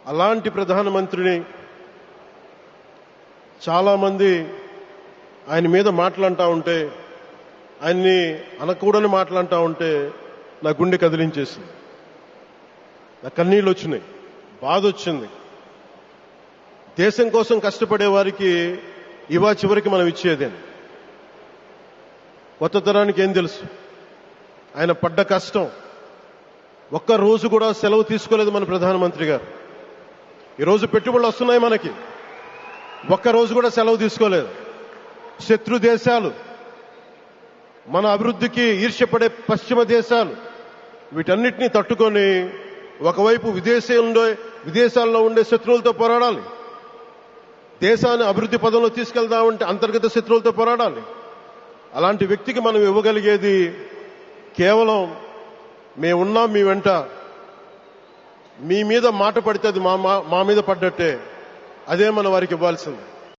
అలాంటి ప్రధానమంత్రిని చాలామంది ఆయన మీద మాట్లాడుతూ ఉంటే, ఆయన్ని అనకూడని మాట్లాడుతూ ఉంటే నా గుండె కదిలించేసింది, నా కన్నీళ్ళు వచ్చినాయి, బాధ వచ్చింది. దేశం కోసం కష్టపడే వారికి ఇవా చివరికి మనం ఇచ్చేదేం. కొత్త తరానికి ఏం తెలుసు ఆయన పడ్డ కష్టం. ఒక్క రోజు కూడా సెలవు తీసుకోలేదు మన ప్రధానమంత్రి గారు. ఈరోజు పెట్టుబడులు వస్తున్నాయి మనకి, ఒక్క రోజు కూడా సెలవు తీసుకోలేదు. శత్రు దేశాలు, మన అభివృద్ధికి ఈర్ష్యపడే పశ్చిమ దేశాలు, వీటన్నిటినీ తట్టుకొని ఒకవైపు విదేశాల్లో ఉండే శత్రువులతో పోరాడాలి, దేశాన్ని అభివృద్ధి పదంలో తీసుకెళ్దామంటే అంతర్గత శత్రువులతో పోరాడాలి. అలాంటి వ్యక్తికి మనం ఇవ్వగలిగేది కేవలం మేమున్నాం మీ వెంట, మీ మీద మాట పడితే అది మా మీద పడ్డట్టే, అదే మనం వారికి ఇవ్వాల్సింది.